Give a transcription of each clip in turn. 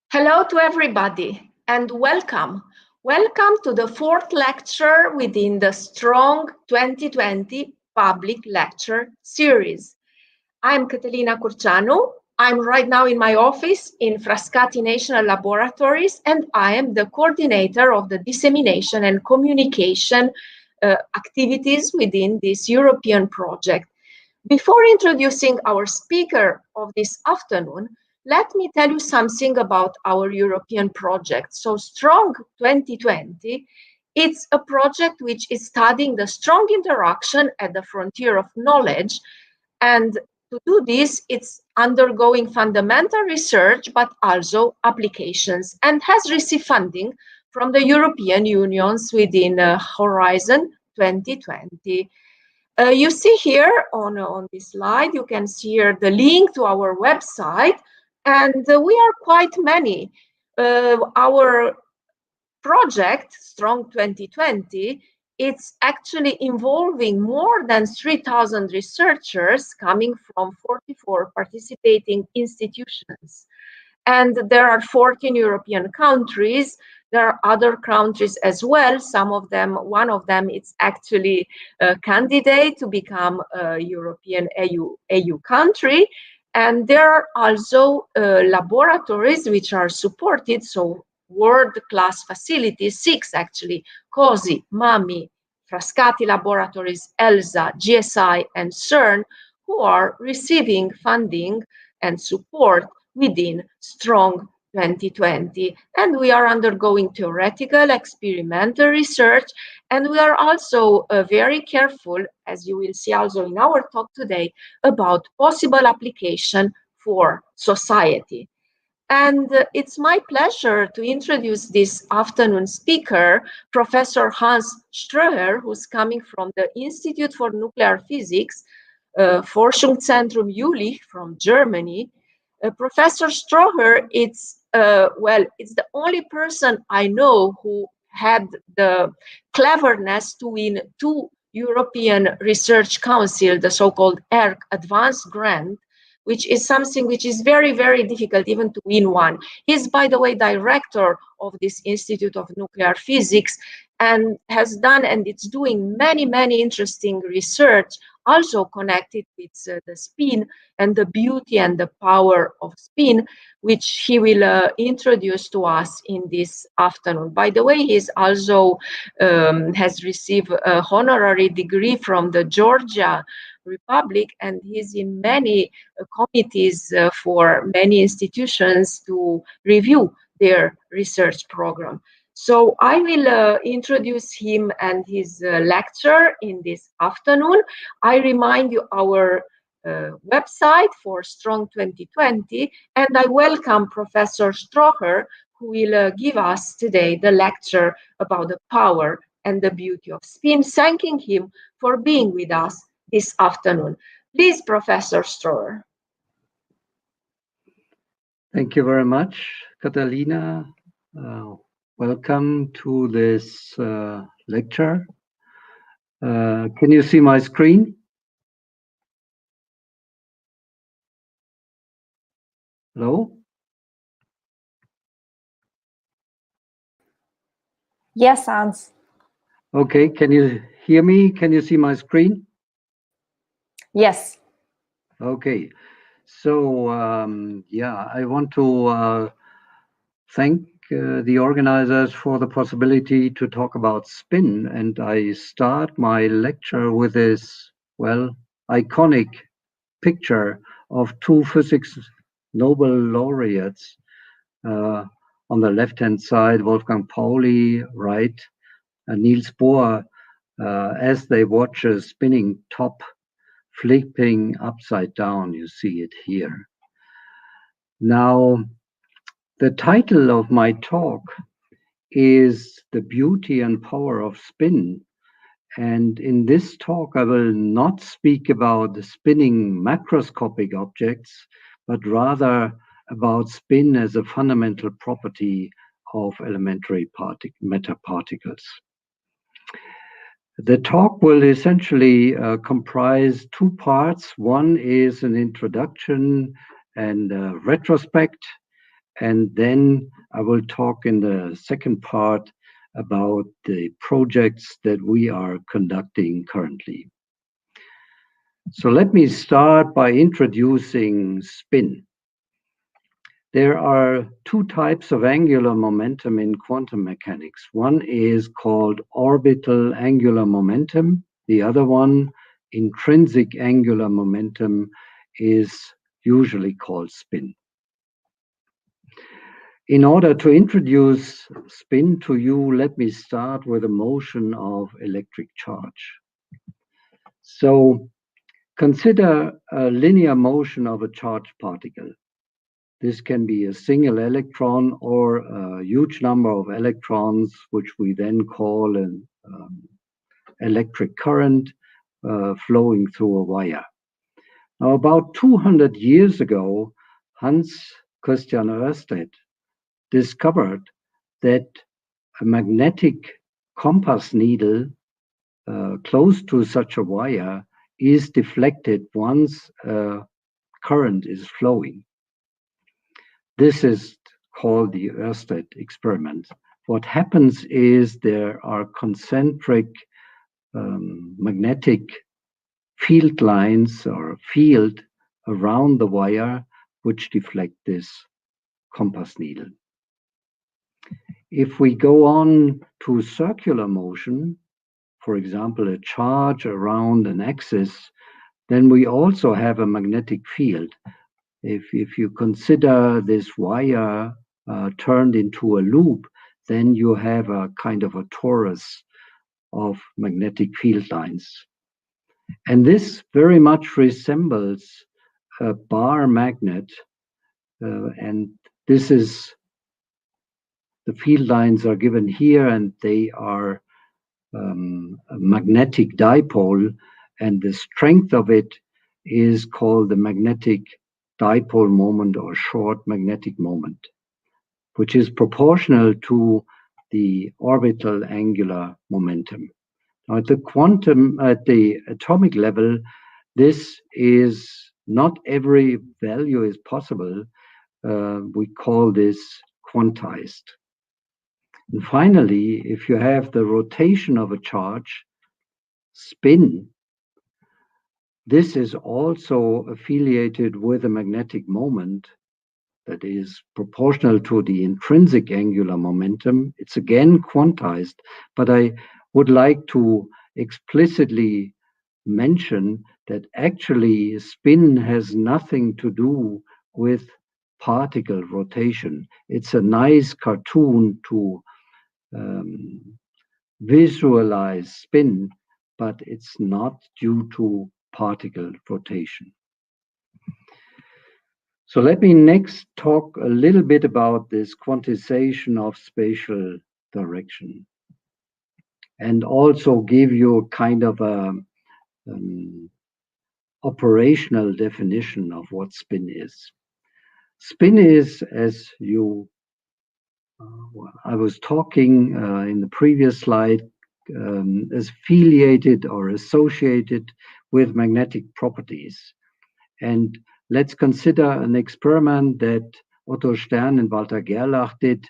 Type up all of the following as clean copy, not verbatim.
Hello to everybody and welcome. Welcome to the fourth lecture within the Strong 2020 public lecture series. I'm Catalina Curcianu. I'm right now in my office in Frascati National Laboratories, and I am the coordinator of the dissemination and communication activities within this European project. Before introducing our speaker of this afternoon, let me tell you something about our European project. So Strong 2020, it's a project which is studying the strong interaction at the frontier of knowledge. And to do this, it's undergoing fundamental research, but also applications, and has received funding from the European Union's within Horizon 2020. You see here on this slide, you can see here the link to our website, and we are quite many. Our project, Strong 2020, it's actually involving more than 3,000 researchers coming from 44 participating institutions. And there are 14 European countries. There are other countries as well. Some of them, one of them, it's actually a candidate to become a European EU country. And there are also laboratories which are supported, so world-class facilities, 6 actually, COSI, MAMI, Frascati Laboratories, ELSA, GSI, and CERN, who are receiving funding and support within Strong 2020. And we are undergoing theoretical, experimental research, and we are also very careful, as you will see also in our talk today, about possible application for society. And it's my pleasure to introduce this afternoon speaker, Professor Hans Ströher, who's coming from the Institute for Nuclear Physics, Forschungszentrum Jülich from Germany. Professor Ströher, it's the only person I know who had the cleverness to win 2 European Research Council, the so-called ERC Advanced Grant, which is something which is very, very difficult even to win one. He's, by the way, director of this Institute of Nuclear Physics and has done, and it's doing many, many interesting research also connected with the spin and the beauty and the power of spin, which he will introduce to us in this afternoon. By the way, he also has received a honorary degree from the Georgia Republic, and he's in many committees for many institutions to review their research program. So I will introduce him and his lecture in this afternoon. I remind you our website for Strong 2020, and I welcome Professor Ströher, who will give us today the lecture about the power and the beauty of spin, thanking him for being with us this afternoon. Please, Professor Ströher. Thank you very much, Catalina. Welcome to this lecture. Can you see my screen? Hello? Yes, Hans. Okay, can you hear me? Can you see my screen? Yes. Okay, so I want to thank the organizers for the possibility to talk about spin, and I start my lecture with this, iconic picture of 2 physics Nobel laureates. On the left-hand side, Wolfgang Pauli, right, and Niels Bohr, as they watch a spinning top flipping upside down. You see it here. Now, the title of my talk is The Beauty and Power of Spin. And in this talk, I will not speak about the spinning macroscopic objects, but rather about spin as a fundamental property of elementary matter particles. The talk will essentially comprise 2 parts. One is an introduction and a retrospect, And then I will talk in the second part about the projects that we are conducting currently. So let me start by introducing spin. There are two types of angular momentum in quantum mechanics. One is called orbital angular momentum. The other one, intrinsic angular momentum, is usually called spin. In order to introduce spin to you, let me start with a motion of electric charge. So consider a linear motion of a charged particle. This can be a single electron or a huge number of electrons, which we then call an electric current flowing through a wire. Now, about 200 years ago, Hans Christian Ørsted discovered that a magnetic compass needle close to such a wire is deflected once a current is flowing. This is called the Ørsted experiment. What happens is there are concentric magnetic field lines or field around the wire which deflect this compass needle. If we go on to circular motion, for example, a charge around an axis, then we also have a magnetic field. If you consider this wire turned into a loop, then you have a kind of a torus of magnetic field lines. And this very much resembles a bar magnet. And this is, the field lines are given here, and they are a magnetic dipole. And the strength of it is called the magnetic dipole moment or short magnetic moment, which is proportional to the orbital angular momentum. Now, at the atomic level, this is not every value is possible. We call this quantized. And finally, if you have the rotation of a charge, spin, this is also affiliated with a magnetic moment that is proportional to the intrinsic angular momentum. It's again quantized, but I would like to explicitly mention that actually spin has nothing to do with particle rotation. It's a nice cartoon to visualize spin, but it's not due to particle rotation. So let me next talk a little bit about this quantization of spatial direction, and also give you kind of a operational definition of what spin is. Spin is, as you, I was talking in the previous slide, is affiliated or associated with magnetic properties. And let's consider an experiment that Otto Stern and Walter Gerlach did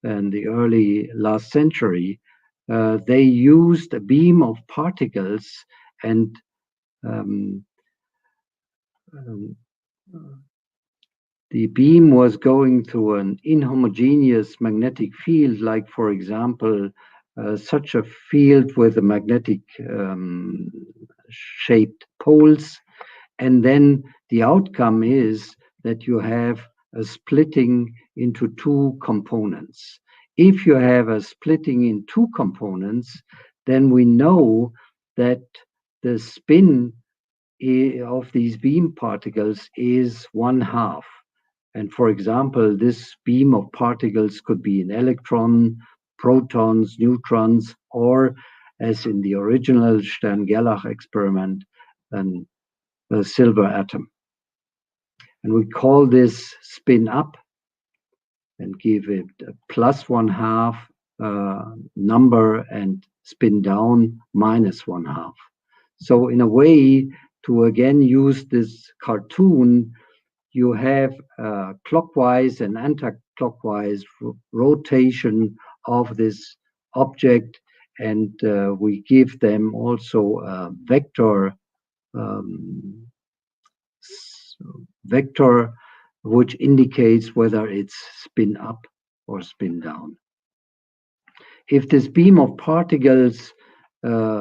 in the early last century. They used a beam of particles, and the beam was going through an inhomogeneous magnetic field, like, for example, such a field with a magnetic shaped poles. And then the outcome is that you have a splitting into two components. If you have a splitting in two components, then we know that the spin of these beam particles is 1/2. And for example, this beam of particles could be an electron, protons, neutrons, or, as in the original Stern-Gerlach experiment, a silver atom. And we call this spin up and give it a +1/2 number, and spin down -1/2. So in a way, to again use this cartoon, you have clockwise and clockwise rotation of this object, and we give them also a vector vector which indicates whether it's spin up or spin down. If this beam of particles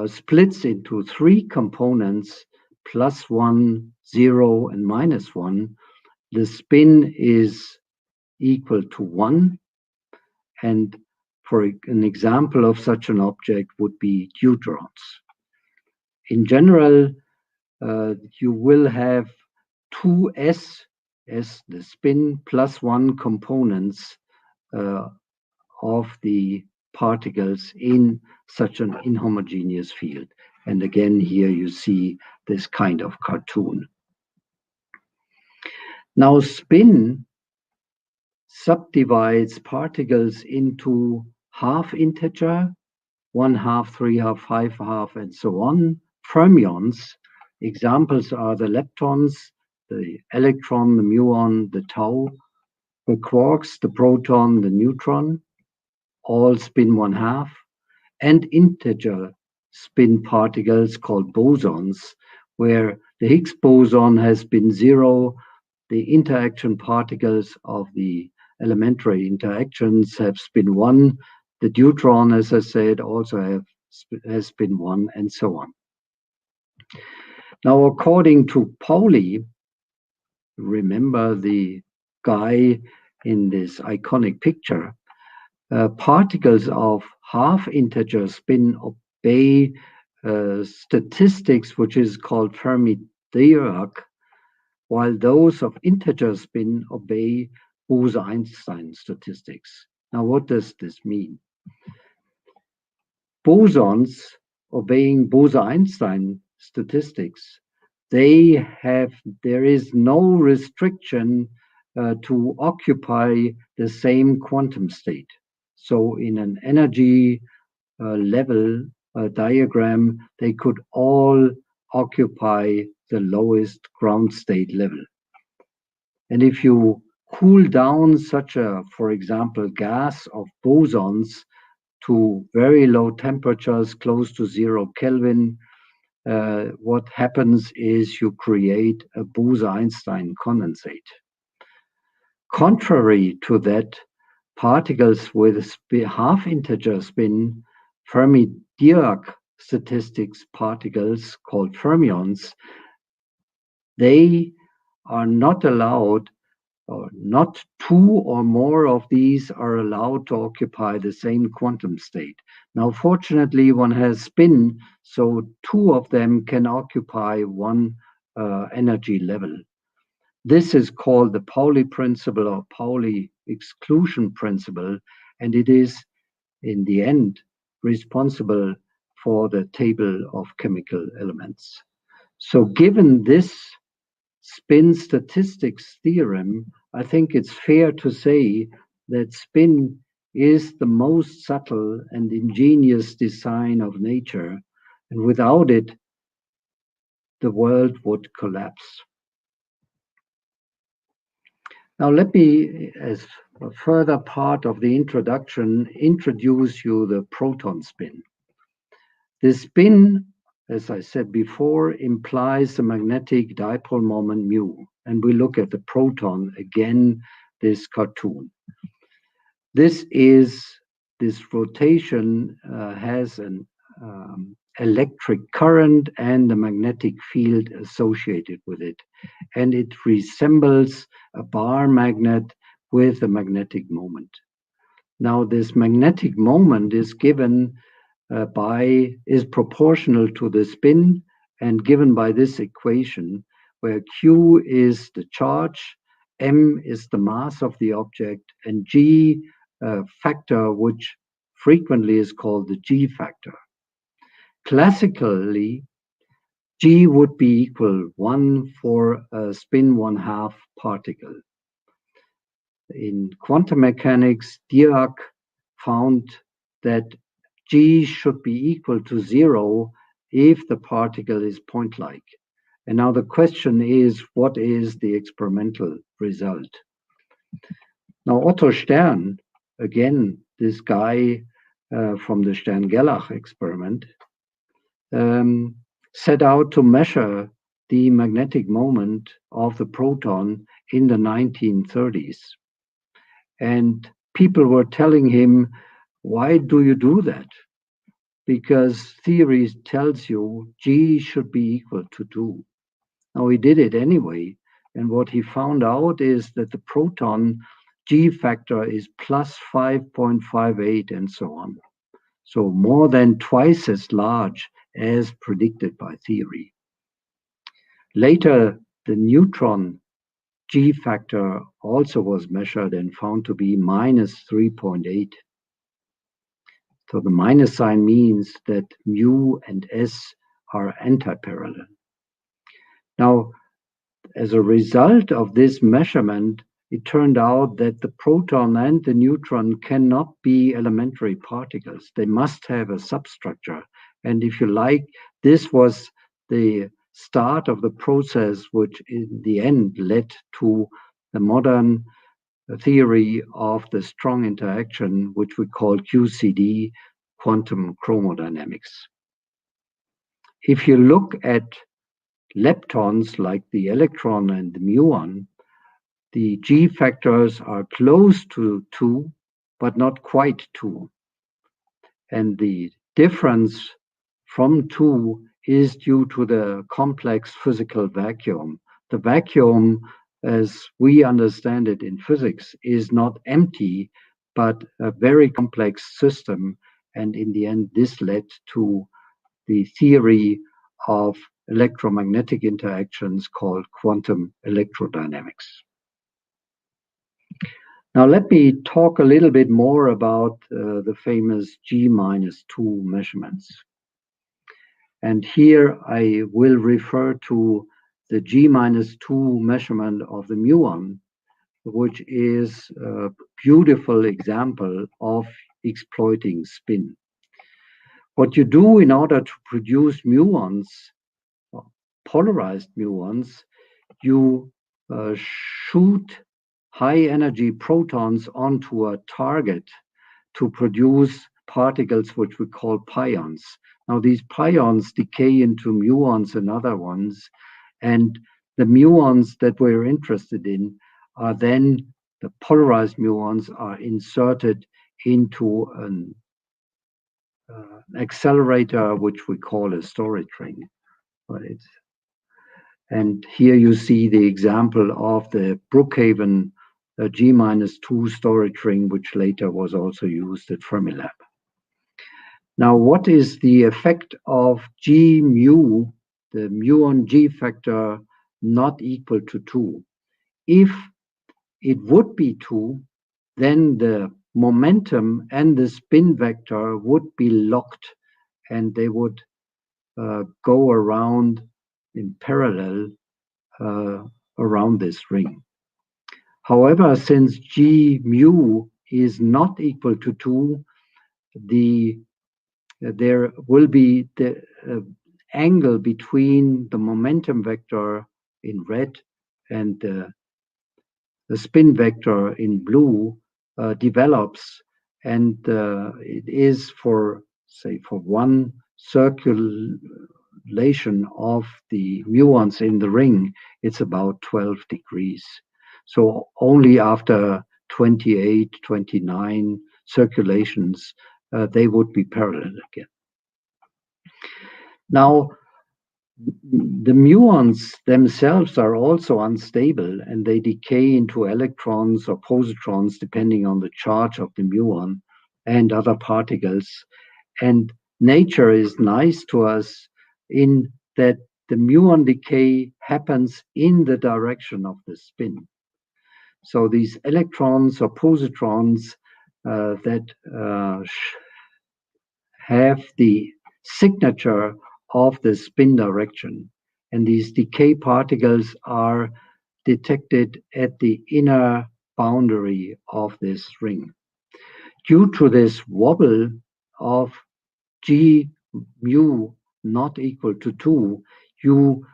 splits into three components, +1, 0, and -1, the spin is equal to 1. And for an example of such an object would be deuterons. In general, you will have 2s as the spin +1 components of the particles in such an inhomogeneous field. And again, here you see this kind of cartoon. Now, spin subdivides particles into half integer, 1/2, 3/2, 5/2, and so on. Fermions, examples are the leptons, the electron, the muon, the tau, the quarks, the proton, the neutron, all spin 1/2, and integer spin particles called bosons, where the Higgs boson has spin 0, the interaction particles of the elementary interactions have spin 1, the deuteron, as I said, also has spin 1, and so on. Now, according to Pauli, remember the guy in this iconic picture, particles of half integer spin obey statistics which is called Fermi-Dirac, while those of integer spin obey Bose-Einstein statistics. Now, what does this mean? Bosons obeying Bose-Einstein statistics, there is no restriction to occupy the same quantum state. So in an energy level diagram, they could all occupy the lowest ground state level. And if you cool down such a, for example, gas of bosons to very low temperatures, close to 0 Kelvin, what happens is you create a Bose-Einstein condensate. Contrary to that, particles with half integer spin, Fermi-Dirac statistics particles called fermions, they are not allowed, or not two or more of these are allowed to occupy the same quantum state. Now, fortunately, one has spin, so two of them can occupy one energy level. This is called the Pauli principle or Pauli exclusion principle, and it is, in the end, responsible for the table of chemical elements. So given this spin statistics theorem, I think it's fair to say that spin is the most subtle and ingenious design of nature, and without it, the world would collapse. Now, let me, as a further part of the introduction, introduce you the proton spin. The spin, as I said before, implies the magnetic dipole moment mu. And we look at the proton, again, this cartoon. This rotation has an electric current and a magnetic field associated with it. And it resembles a bar magnet with a magnetic moment. Now, this magnetic moment is given is proportional to the spin and given by this equation, where Q is the charge, M is the mass of the object, and G factor, which frequently is called the G factor. Classically, G would be equal 1 for a spin 1/2 particle. In quantum mechanics, Dirac found that G should be equal to 0 if the particle is point-like. And now the question is, what is the experimental result? Now, Otto Stern, again, this guy from the Stern-Gerlach experiment, set out to measure the magnetic moment of the proton in the 1930s. And people were telling him, why do you do that? Because theory tells you G should be equal to 2. Now he did it anyway. And what he found out is that the proton G factor is plus 5.58 and so on. So more than twice as large as predicted by theory. Later, the neutron G factor also was measured and found to be minus 3.8. So the minus sign means that mu and S are antiparallel. Now, as a result of this measurement, it turned out that the proton and the neutron cannot be elementary particles. They must have a substructure. And if you like, this was the start of the process which in the end led to the modern theory of the strong interaction, which we call QCD, quantum chromodynamics. If you look at leptons like the electron and the muon, the G factors are close to 2, but not quite 2. And the difference from 2 is due to the complex physical vacuum. The vacuum, as we understand it in physics, is not empty, but a very complex system. And in the end, this led to the theory of electromagnetic interactions called quantum electrodynamics. Now let me talk a little bit more about the famous G-2 measurements. And here I will refer to the G-2 measurement of the muon, which is a beautiful example of exploiting spin. What you do in order to produce muons, polarized muons, you shoot high energy protons onto a target to produce particles which we call pions. Now these pions decay into muons and other ones, and the muons that we're interested in are then, the polarized muons are inserted into an accelerator which we call a storage ring. Right? And here you see the example of the Brookhaven G-2 storage ring, which later was also used at Fermilab. Now, what is the effect of G mu, the muon G factor, not equal to 2? If it would be 2, then the momentum and the spin vector would be locked and they would go around in parallel around this ring. However, since G mu is not equal to 2, there will be the angle between the momentum vector in red and the spin vector in blue develops, and it is for, say, for one circulation of the muons in the ring, it's about 12 degrees. So only after 28, 29 circulations, they would be parallel again. Now, the muons themselves are also unstable and they decay into electrons or positrons depending on the charge of the muon and other particles. And nature is nice to us in that the muon decay happens in the direction of the spin. So these electrons or positrons that have the signature of the spin direction, and these decay particles are detected at the inner boundary of this ring. Due to this wobble of G mu not equal to 2, you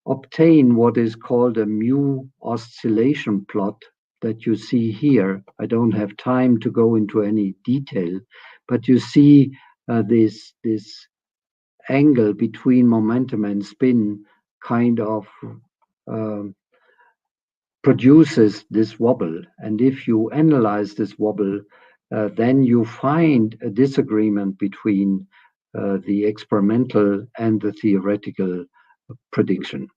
obtain what is called a mu oscillation plot that you see here. I don't have time to go into any detail, but you see this angle between momentum and spin kind of produces this wobble. And if you analyze this wobble, then you find a disagreement between the experimental and the theoretical prediction.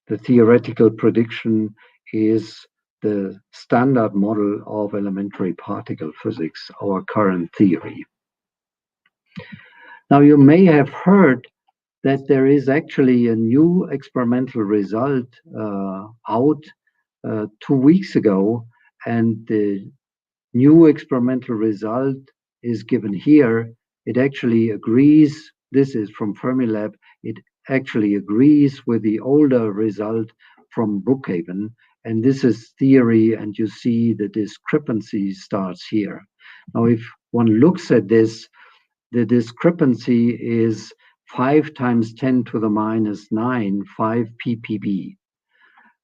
The theoretical prediction is the standard model of elementary particle physics, our current theory. Now, you may have heard that there is actually a new experimental result out 2 weeks ago, and the new experimental result is given here. It actually agrees, this is from Fermilab, it actually agrees with the older result from Brookhaven, and this is theory, and you see the discrepancy starts here. Now, if one looks at this, the discrepancy is 5 times 10 to the minus 9, 5 ppb,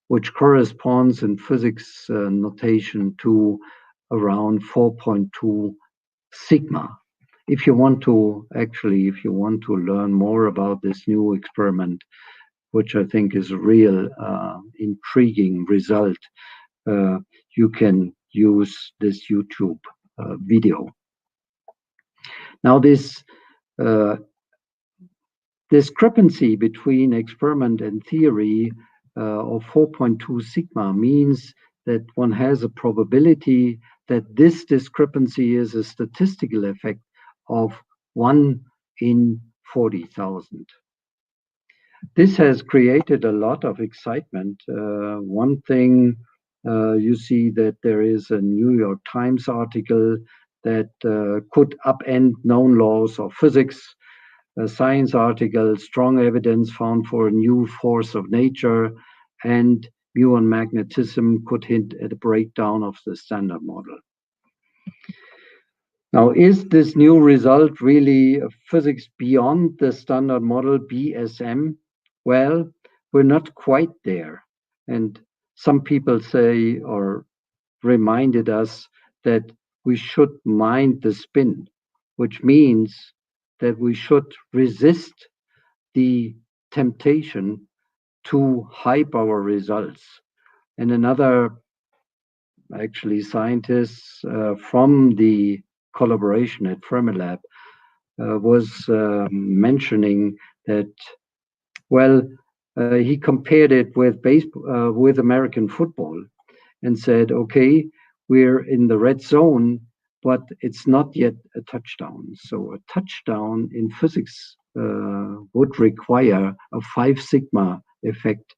which corresponds in physics notation to around 4.2 sigma. If you want to learn more about this new experiment, which I think is a real intriguing result, you can use this YouTube video. Now, this discrepancy between experiment and theory of 4.2 sigma means that one has a probability that this discrepancy is a statistical effect of 1 in 40,000. This has created a lot of excitement. One thing, you see that there is a New York Times article that could upend known laws of physics. A Science article, strong evidence found for a new force of nature, and muon magnetism could hint at a breakdown of the standard model. Now, is this new result really physics beyond the standard model, BSM? Well, we're not quite there. And some people say or reminded us that we should mind the spin, which means that we should resist the temptation to hype our results. And another, actually, scientists from the collaboration at Fermilab was mentioning that, well, he compared it with baseball, with American football, and said, okay, we're in the red zone, but it's not yet a touchdown. So a touchdown in physics would require a 5 sigma effect,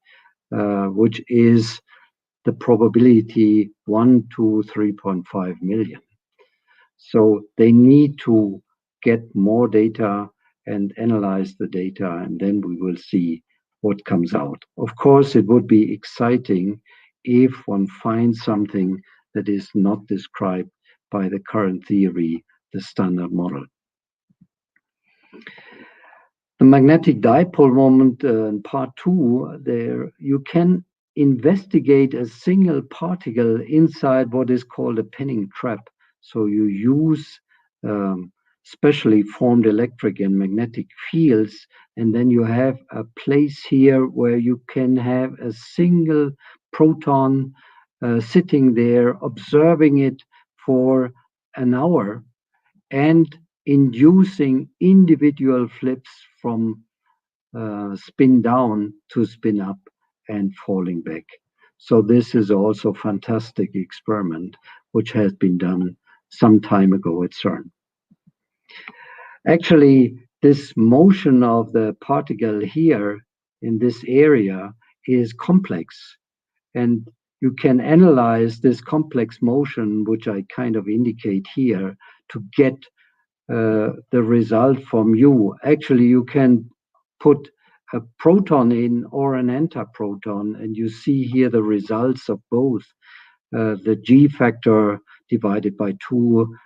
which is the probability 1 to 3.5 million. So they need to get more data and analyze the data, and then we will see what comes out. Of course, it would be exciting if one finds something that is not described by the current theory, the standard model. The magnetic dipole moment in part 2, there you can investigate a single particle inside what is called a pinning trap. So you use specially formed electric and magnetic fields, and then you have a place here where you can have a single proton sitting there, observing it for an hour and inducing individual flips from spin down to spin up and falling back. So this is also a fantastic experiment which has been done some time ago at CERN. Actually, this motion of the particle here in this area is complex, and you can analyze this complex motion, which I kind of indicate here, to get the result from mu. Actually, you can put a proton in or an antiproton, and you see here the results of both. The G factor divided by 2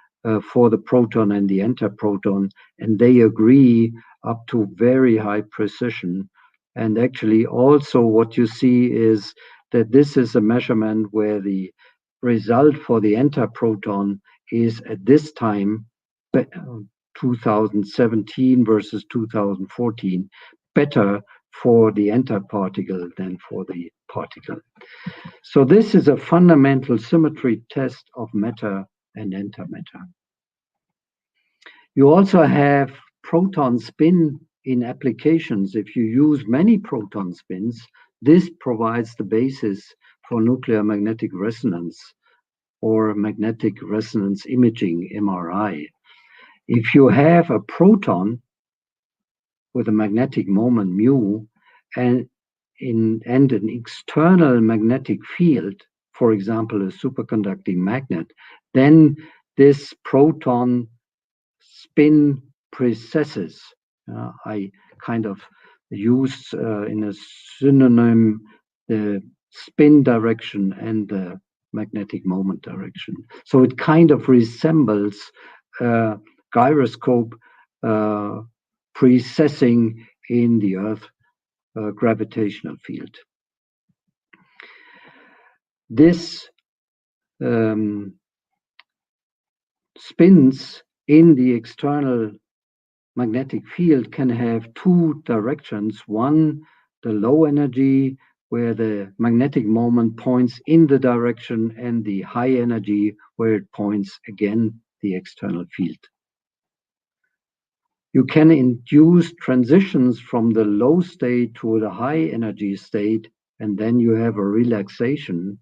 for the proton and the antiproton, and they agree up to very high precision. And actually also what you see is that this is a measurement where the result for the antiproton is at this time, 2017 versus 2014, better for the antiparticle than for the particle. So this is a fundamental symmetry test of matter and antimatter. You also have proton spin in applications. If you use many proton spins, this provides the basis for nuclear magnetic resonance or magnetic resonance imaging, MRI. If you have a proton with a magnetic moment mu and an external magnetic field, for example, a superconducting magnet, then this proton spin precesses. I kind of use in a synonym the spin direction and the magnetic moment direction. So it kind of resembles gyroscope precessing in the Earth gravitational field. This spins in the external magnetic field can have two directions. One, the low energy, where the magnetic moment points in the direction, and the high energy, where it points again the external field. You can induce transitions from the low state to the high energy state, and then you have a relaxation.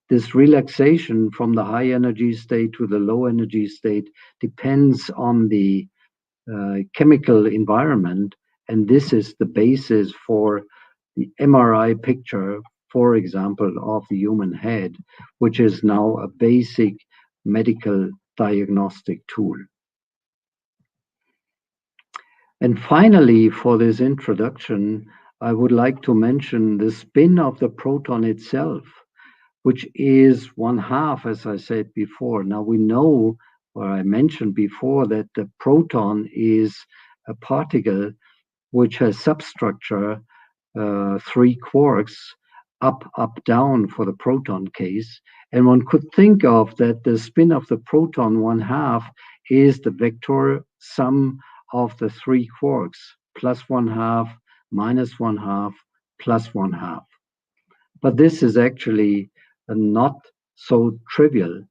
This relaxation from the high energy state to the low energy state depends on the chemical environment, and this is the basis for the MRI picture, for example, of the human head, which is now a basic medical diagnostic tool. And finally, for this introduction, I would like to mention the spin of the proton itself, which is 1/2, as I said before. Now we know, or I mentioned before, that the proton is a particle which has substructure 3 quarks, up, down for the proton case. And one could think of that the spin of the proton 1/2 is the vector sum of the 3 quarks, +1/2, -1/2, +1/2. But this is actually not so trivial,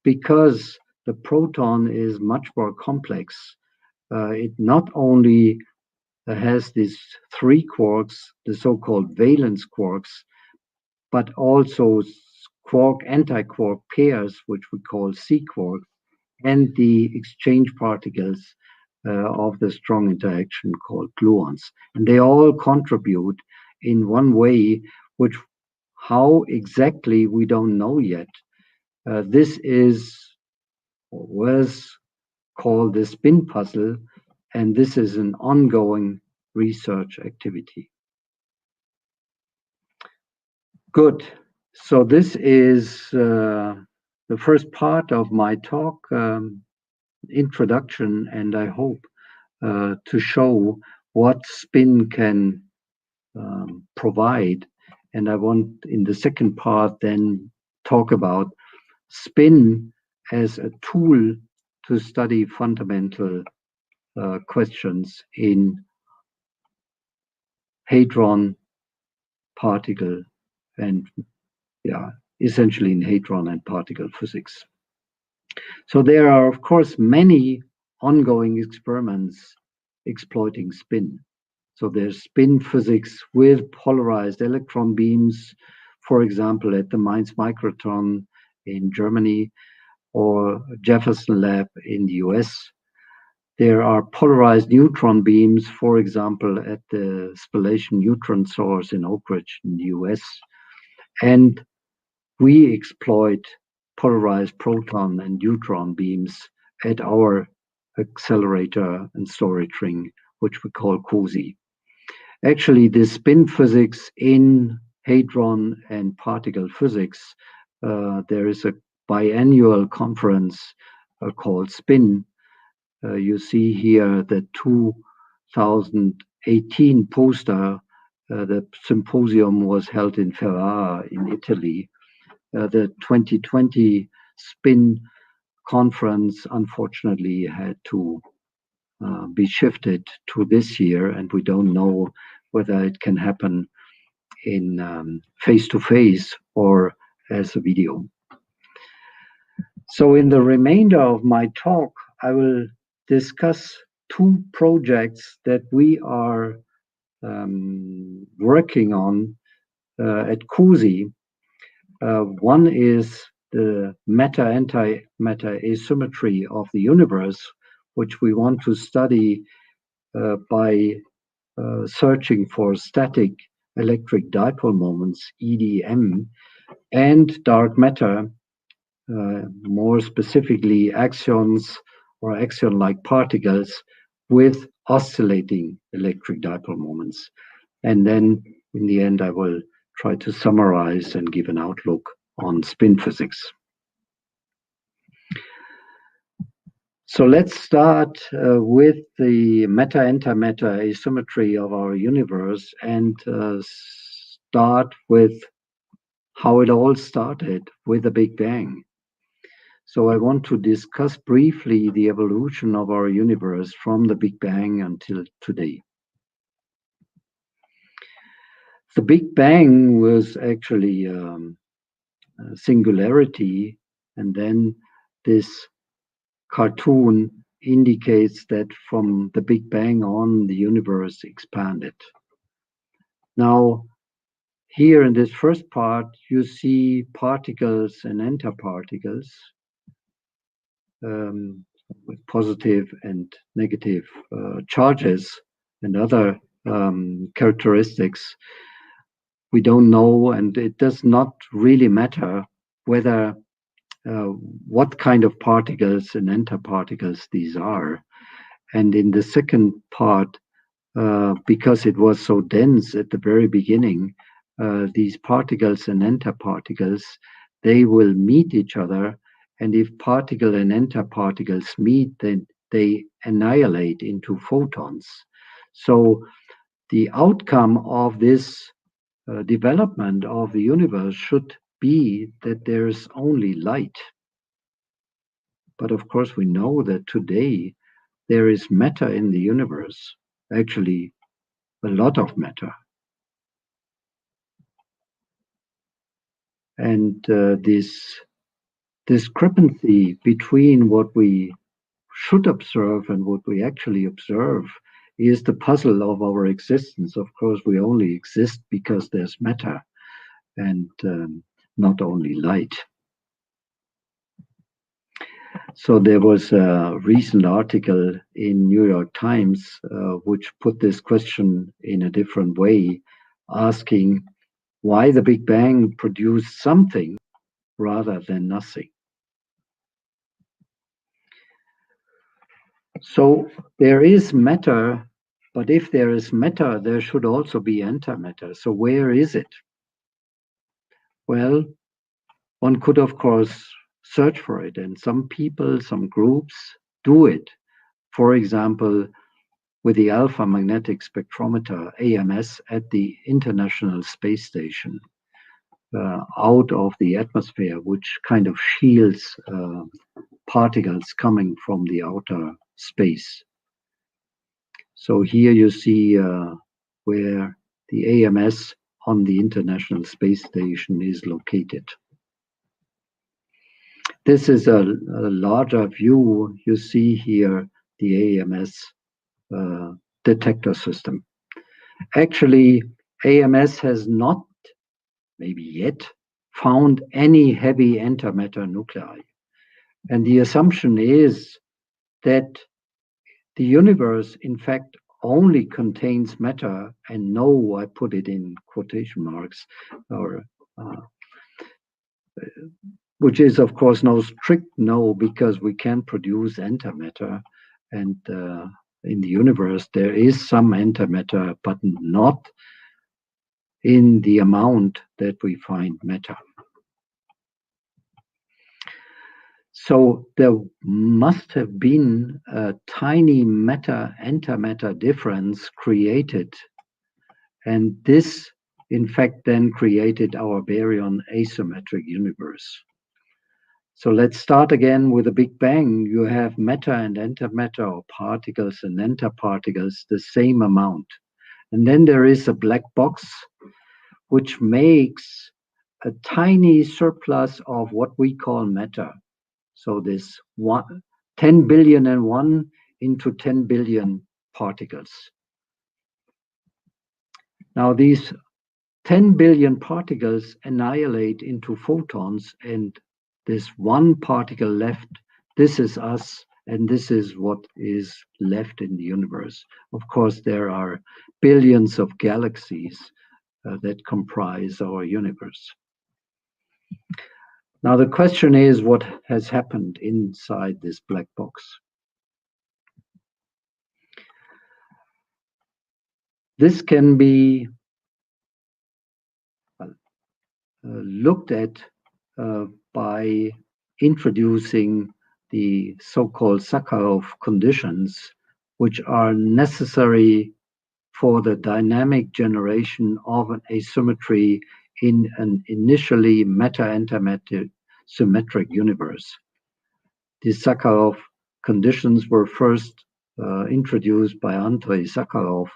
because the proton is much more complex. It not only has these 3 quarks, the so-called valence quarks, but also quark-antiquark pairs, which we call C-quark, and the exchange particles of the strong interaction called gluons. And they all contribute in one way, which how exactly we don't know yet. This was called the spin puzzle, and this is an ongoing research activity. Good. So this is the first part of my talk, introduction, and I hope to show what spin can provide. And I want, in the second part, then talk about spin as a tool to study fundamental questions in hadron, particle, and essentially in hadron and particle physics. So there are, of course, many ongoing experiments exploiting spin. So there's spin physics with polarized electron beams, for example, at the Mainz Microtron in Germany or Jefferson Lab in the US. There are polarized neutron beams, for example, at the Spallation Neutron Source in Oak Ridge in the US. And we exploit polarized proton and neutron beams at our accelerator and storage ring, which we call COSI. Actually, the spin physics in hadron and particle physics, there is a biannual conference called SPIN. You see here the 2018 poster. The symposium was held in Ferrara in Italy. the 2020 SPIN conference unfortunately had to be shifted to this year, and we don't know whether it can happen in face-to-face or as a video. So in the remainder of my talk, I will discuss two projects that we are working on at CUSI. One is the matter-antimatter asymmetry of the universe, which we want to study by searching for static electric dipole moments, EDM, and dark matter, more specifically axions or axion-like particles with oscillating electric dipole moments. And then in the end, I will try to summarize and give an outlook on spin physics. So let's start with the matter-antimatter asymmetry of our universe and start with how it all started with the Big Bang. So I want to discuss briefly the evolution of our universe from the Big Bang until today. The Big Bang was actually a singularity, and then this cartoon indicates that from the Big Bang on, the universe expanded. Now, here in this first part, you see particles and antiparticles with positive and negative charges and other characteristics. We don't know, and it does not really matter whether what kind of particles and antiparticles these are. And in the second part, because it was so dense at the very beginning, these particles and antiparticles, they will meet each other. And if particle and antiparticles meet, then they annihilate into photons. So the outcome of this development of the universe should be that there's only light. But of course, we know that today there is matter in the universe, actually a lot of matter. And this discrepancy between what we should observe and what we actually observe is the puzzle of our existence. Of course, we only exist because there's matter and not only light. So there was a recent article in New York Times which put this question in a different way, asking why the Big Bang produced something rather than nothing. So there is matter, but if there is matter, there should also be antimatter. So where is it? Well, one could, of course, search for it, and some people, some groups do it. For example, with the Alpha Magnetic Spectrometer, AMS, at the International Space Station, out of the atmosphere, which kind of shields particles coming from the outer space. So here you see where the AMS on the International Space Station is located. This is a larger view. You see here the AMS detector system. Actually, AMS has not, maybe yet, found any heavy antimatter nuclei. And the assumption is that the universe, in fact, only contains matter, and no, I put it in quotation marks, or which is, of course, no strict no, because we can produce antimatter, and in the universe there is some antimatter, but not in the amount that we find matter. So there must have been a tiny matter-antimatter difference created, and this in fact then created our baryon asymmetric universe. So let's start again with a Big Bang. You have matter and antimatter, or particles and antiparticles, the same amount. And then there is a black box, which makes a tiny surplus of what we call matter. So this 10 billion and 1 into 10 billion particles. Now these 10 billion particles annihilate into photons, and this one particle left, this is us, and this is what is left in the universe. Of course, there are billions of galaxies that comprise our universe. Now the question is, what has happened inside this black box? This can be looked at by introducing the so-called Sakharov conditions, which are necessary for the dynamic generation of an asymmetry in an initially matter-antimatter symmetric universe. These Sakharov conditions were first introduced by Andrei Sakharov,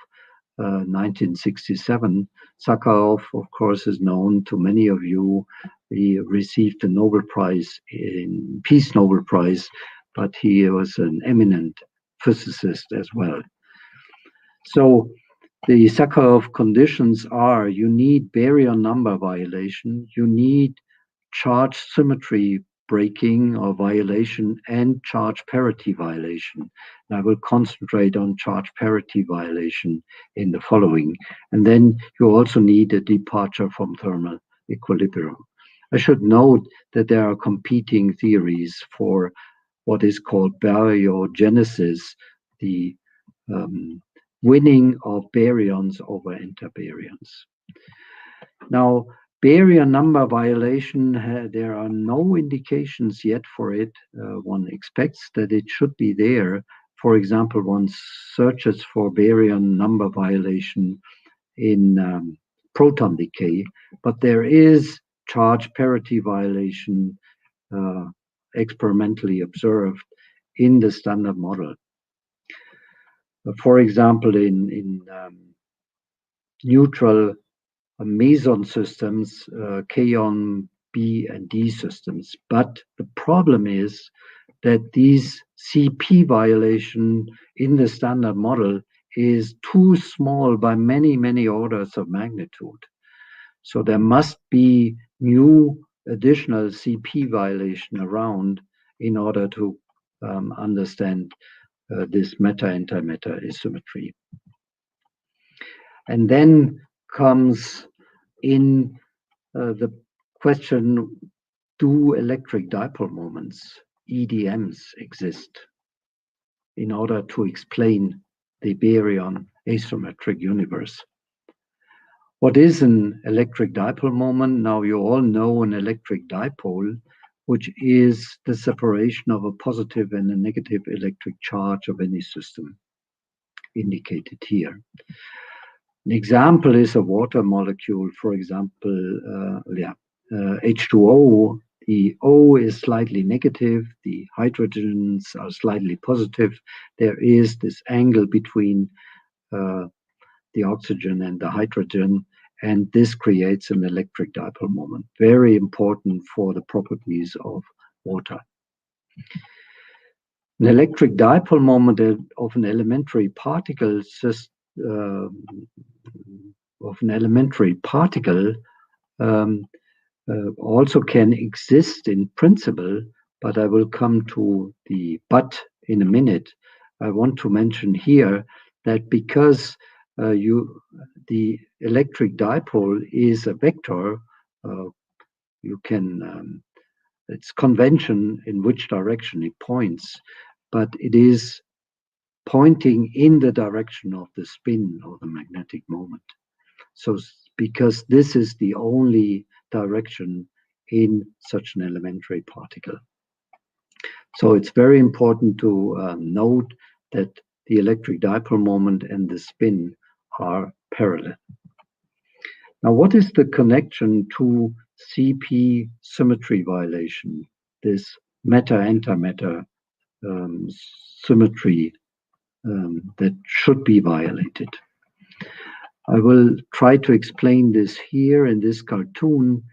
1967. Sakharov, of course, is known to many of you. He received the Nobel Prize, Peace Nobel Prize, but he was an eminent physicist as well. So the Sakharov conditions are: you need baryon number violation, you need charge symmetry breaking or violation, and charge parity violation. And I will concentrate on charge parity violation in the following. And then you also need a departure from thermal equilibrium. I should note that there are competing theories for what is called baryogenesis, the winning of baryons over antibaryons. Now, baryon number violation, there are no indications yet for it. One expects that it should be there. For example, one searches for baryon number violation in proton decay, but there is charge parity violation experimentally observed in the standard model. For example, in neutral meson systems, kaon B and D systems. But the problem is that these CP violation in the standard model is too small by many, many orders of magnitude. So there must be new additional CP violation around in order to understand this matter-antimatter asymmetry. And then comes in the question, do electric dipole moments, EDMs, exist in order to explain the baryon asymmetric universe? What is an electric dipole moment? Now you all know an electric dipole, which is the separation of a positive and a negative electric charge of any system, indicated here. An example is a water molecule, for example, H2O. The O is slightly negative, the hydrogens are slightly positive. There is this angle between the oxygen and the hydrogen, and this creates an electric dipole moment, very important for the properties of water. An electric dipole moment of an elementary particle also can exist in principle, but I will come to the but in a minute. I want to mention here that because the electric dipole is a vector, you can it's convention in which direction it points, but it is pointing in the direction of the spin or the magnetic moment. So because this is the only direction in such an elementary particle. So it's very important to note that the electric dipole moment and the spin are parallel. Now, what is the connection to CP symmetry violation, this matter-antimatter symmetry that should be violated? I will try to explain this here in this cartoon.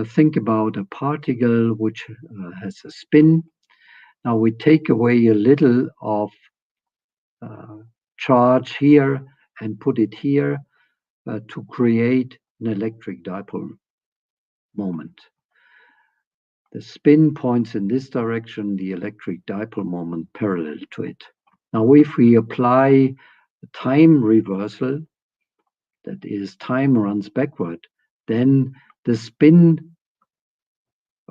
Think about a particle which has a spin. Now we take away a little of charge here and put it here to create an electric dipole moment. The spin points in this direction, the electric dipole moment parallel to it. Now, if we apply the time reversal, that is, time runs backward, then the spin,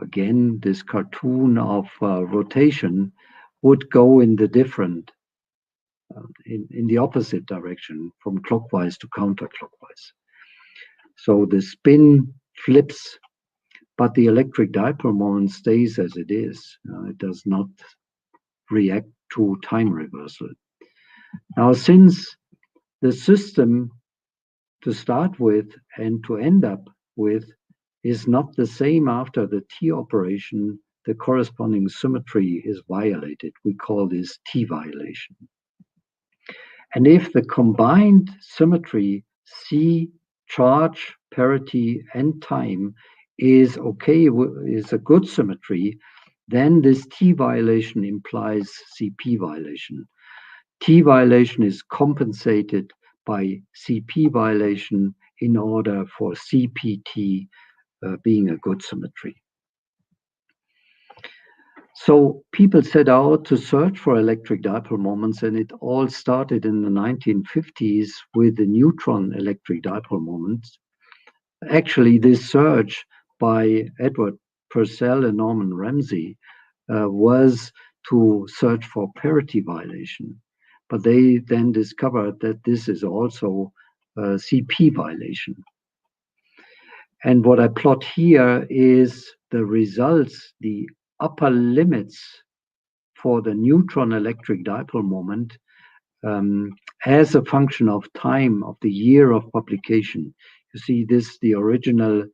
again, this cartoon of rotation, would go in the different, in the opposite direction, from clockwise to counterclockwise. So the spin flips, but the electric dipole moment stays as it is. It does not react to time reversal. Now, since the system to start with and to end up with is not the same after the T operation, the corresponding symmetry is violated. We call this T violation. And if the combined symmetry C, charge, parity, and time is okay, is a good symmetry, then this T violation implies CP violation. T violation is compensated by CP violation in order for CPT being a good symmetry. So people set out to search for electric dipole moments, and it all started in the 1950s with the neutron electric dipole moments. Actually, this search by Edward Purcell and Norman Ramsey was to search for parity violation. But they then discovered that this is also a CP violation. And what I plot here is the results, the upper limits for the neutron electric dipole moment as a function of time of the year of publication. You see this, the original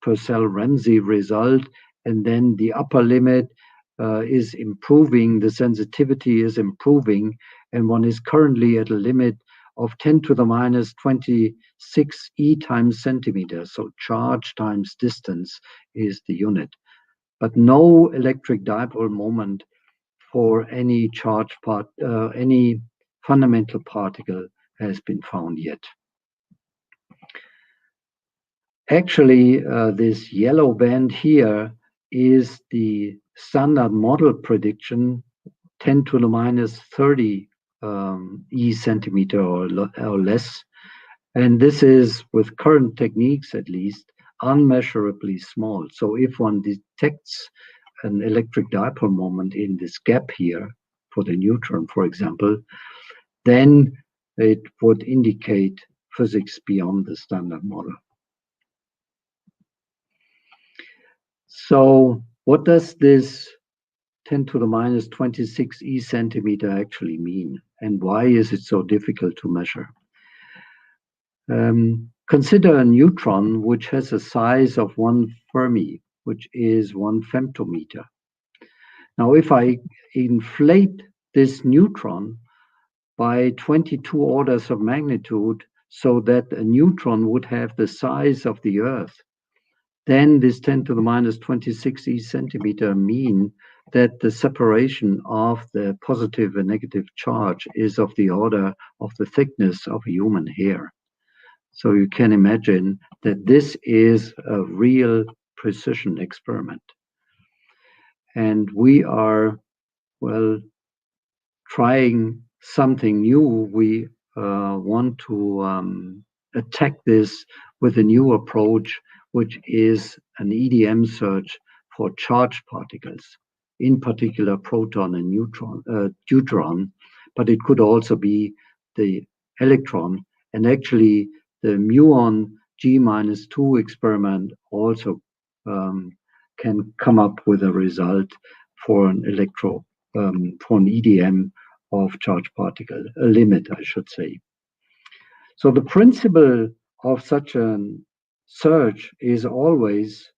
Purcell-Ramsey result, and then the upper limit is improving, the sensitivity is improving, and one is currently at a limit of 10 to the minus 26 E times centimeter. So charge times distance is the unit. But no electric dipole moment for any charge part, any fundamental particle has been found yet. Actually, this yellow band here is the standard model prediction, 10 to the minus 30 E centimeter or less. And this is, with current techniques at least, unmeasurably small. So if one detects an electric dipole moment in this gap here for the neutron, for example, then it would indicate physics beyond the standard model. So what does this 10 to the minus 26 E centimeter actually mean? And why is it so difficult to measure? Consider a neutron which has a size of 1 Fermi, which is 1 femtometer. Now, if I inflate this neutron by 22 orders of magnitude so that a neutron would have the size of the Earth, then this 10 to the minus 26 E centimeter mean that the separation of the positive and negative charge is of the order of the thickness of a human hair. So you can imagine that this is a real precision experiment. And we are, well, trying something new. We want to attack this with a new approach, which is an EDM search for charged particles, in particular proton and neutron, deuteron, but it could also be the electron. And actually, the muon G-2 experiment also can come up with a result for an for an EDM of charged particle, a limit, I should say. So the principle of such an search is always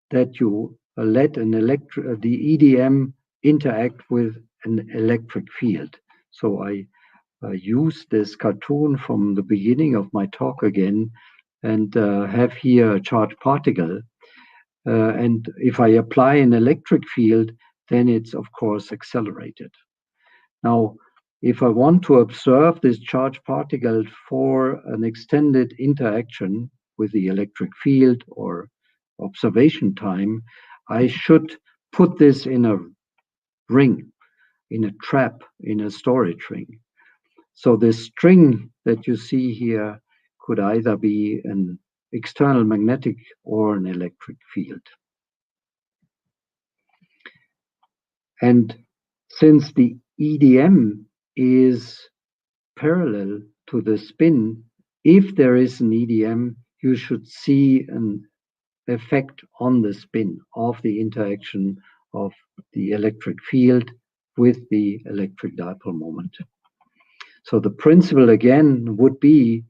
that you let the EDM interact with an electric field. So I use this cartoon from the beginning of my talk again, and have here a charged particle. And if I apply an electric field, then it's of course accelerated. Now, if I want to observe this charged particle for an extended interaction with the electric field or observation time, I should put this in a ring, in a trap, in a storage ring. So the string that you see here could either be an external magnetic or an electric field. And since the EDM is parallel to the spin, if there is an EDM, you should see an effect on the spin of the interaction of the electric field with the electric dipole moment. So the principle again would be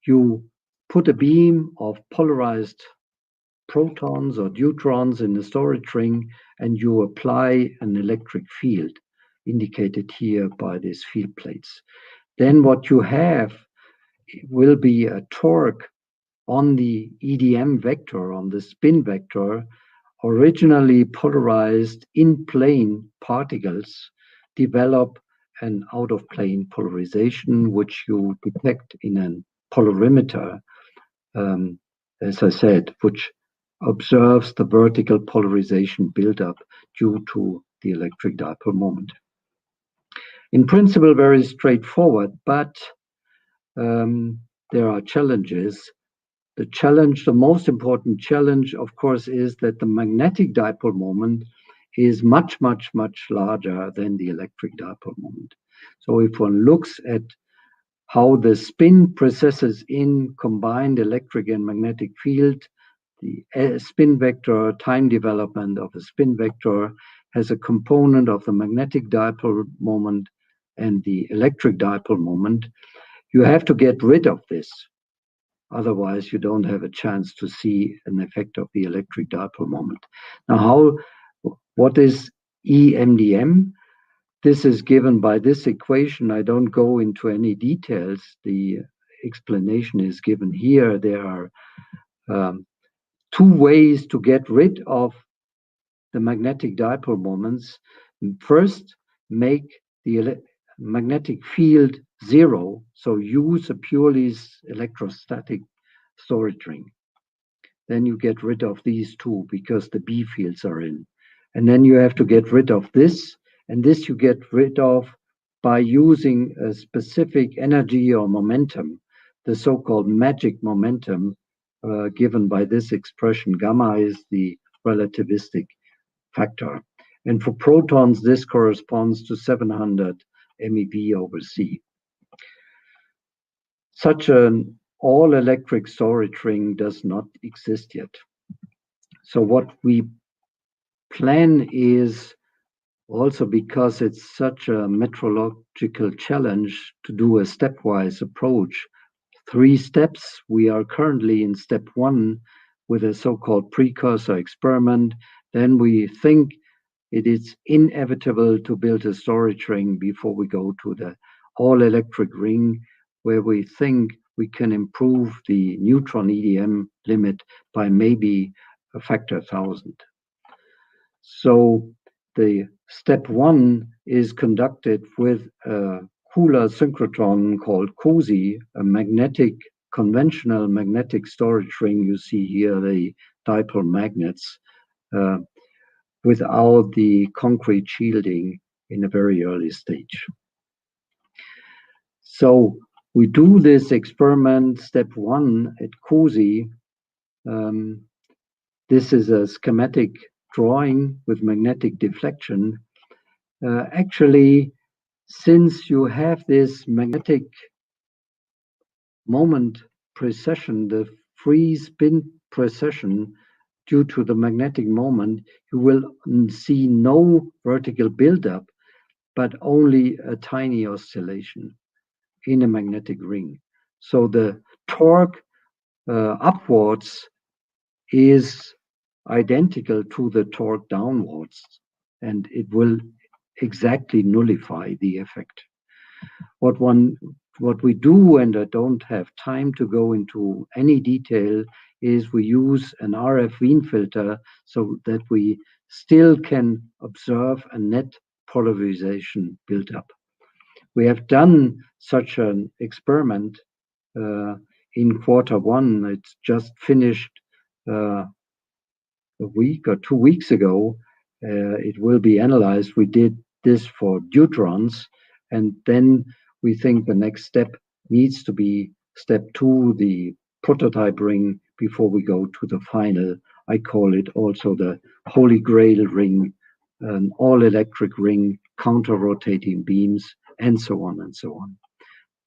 you put a beam of polarized protons or neutrons in the storage ring, and you apply an electric field indicated here by these field plates. Then what you have will be a torque on the EDM vector, on the spin vector, originally polarized in plane particles develop an out of plane polarization, which you detect in a polarimeter, as I said, which observes the vertical polarization buildup due to the electric dipole moment. In principle, very straightforward, but there are challenges. The most important challenge, of course, is that the magnetic dipole moment is much, much, much larger than the electric dipole moment. So if one looks at how the spin processes in combined electric and magnetic field, the spin vector, time development of a spin vector has a component of the magnetic dipole moment and the electric dipole moment. You have to get rid of this. Otherwise, you don't have a chance to see an effect of the electric dipole moment. Now, what is EMDM? This is given by this equation. I don't go into any details. The explanation is given here. There are two ways to get rid of the magnetic dipole moments. First, make the magnetic field zero, so use a purely electrostatic storage ring. Then you get rid of these two because the B fields are in. And then you have to get rid of this, and this you get rid of by using a specific energy or momentum, the so-called magic momentum, given by this expression. Gamma is the relativistic factor. And for protons, this corresponds to 700 MeV over C. Such an all-electric storage ring does not exist yet. So what we plan is, also because it's such a metrological challenge, to do a stepwise approach. 3 steps. We are currently in step 1 with a so-called precursor experiment. Then we think it is inevitable to build a storage ring before we go to the all-electric ring, where we think we can improve the neutron EDM limit by maybe a factor 1,000. So the step 1 is conducted with a cooler synchrotron called COSY, a conventional magnetic storage ring. You see here the dipole magnets without the concrete shielding in a very early stage. So we do this experiment, step 1 at COSY. This is a schematic drawing with magnetic deflection. Actually, since you have this magnetic moment precession, the free spin precession due to the magnetic moment, you will see no vertical buildup, but only a tiny oscillation in a magnetic ring. So the torque upwards is identical to the torque downwards, and it will exactly nullify the effect. What we do, and I don't have time to go into any detail, is we use an RF Wien filter so that we still can observe a net polarization build up. We have done such an experiment in Q1. It's just finished a week or 2 weeks ago. It will be analyzed. We did this for deuterons, and then we think the next step needs to be step 2, the prototype ring, before we go to the final. I call it also the Holy Grail ring, an all-electric ring, counter-rotating beams, and so on and so on,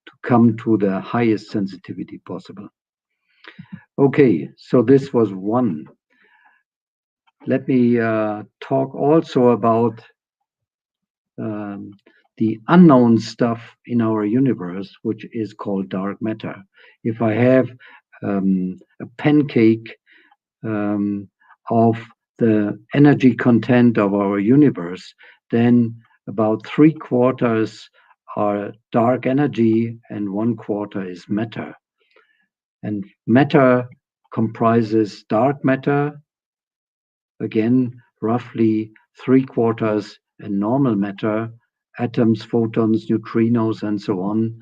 to come to the highest sensitivity possible. Okay, so this was one. Let me talk also about the unknown stuff in our universe, which is called dark matter. If I have a pancake of the energy content of our universe, then about 3/4 are dark energy and 1/4 is matter. And matter comprises dark matter, again, roughly 3/4, and normal matter, atoms, photons, neutrinos, and so on,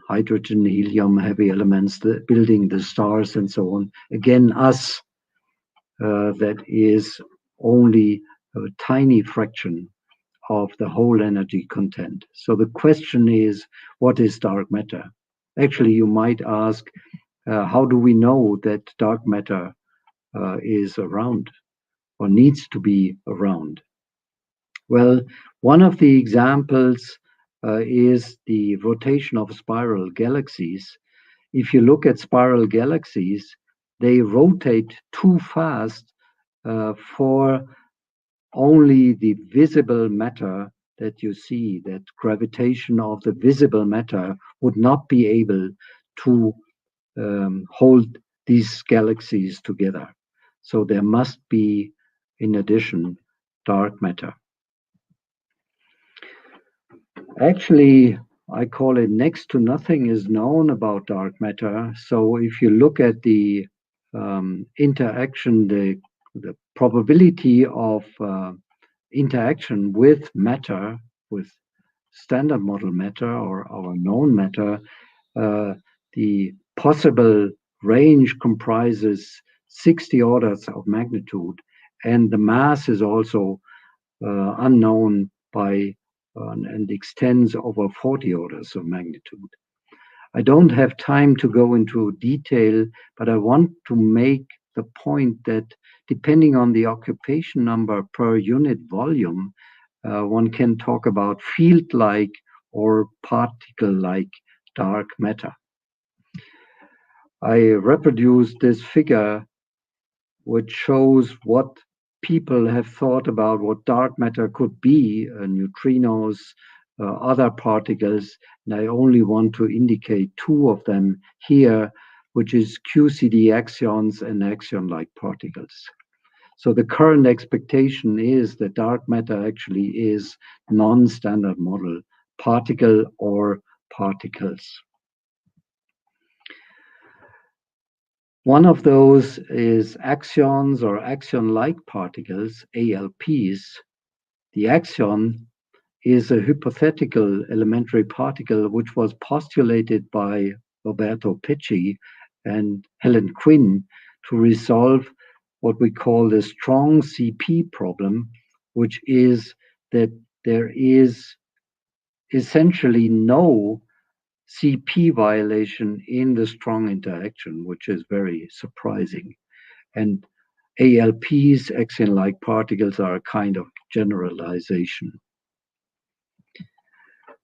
hydrogen, helium, heavy elements, building the stars, and so on. Again, us, that is only a tiny fraction of the whole energy content. So the question is, what is dark matter? Actually, you might ask, how do we know that dark matter is around or needs to be around? Well, one of the examples is the rotation of spiral galaxies. If you look at spiral galaxies, they rotate too fast for only the visible matter that you see. That gravitation of the visible matter would not be able to hold these galaxies together. So there must be, in addition, dark matter. Actually, I call it next to nothing is known about dark matter. So if you look at the interaction, the probability of interaction with matter, with standard model matter or our known matter, the possible range comprises 60 orders of magnitude, and the mass is also unknown by and extends over 40 orders of magnitude. I don't have time to go into detail, but I want to make the point that depending on the occupation number per unit volume, one can talk about field-like or particle-like dark matter. I reproduced this figure which shows what people have thought about what dark matter could be, neutrinos, other particles, and I only want to indicate 2 of them here, which is QCD axions and axion-like particles. So the current expectation is that dark matter actually is non-standard model particle or particles. One of those is axions or axion-like particles, ALPs. The axion is a hypothetical elementary particle which was postulated by Roberto Pecci and Helen Quinn to resolve what we call the strong CP problem, which is that there is essentially no CP violation in the strong interaction, which is very surprising. And ALPs, axion-like particles, are a kind of generalization.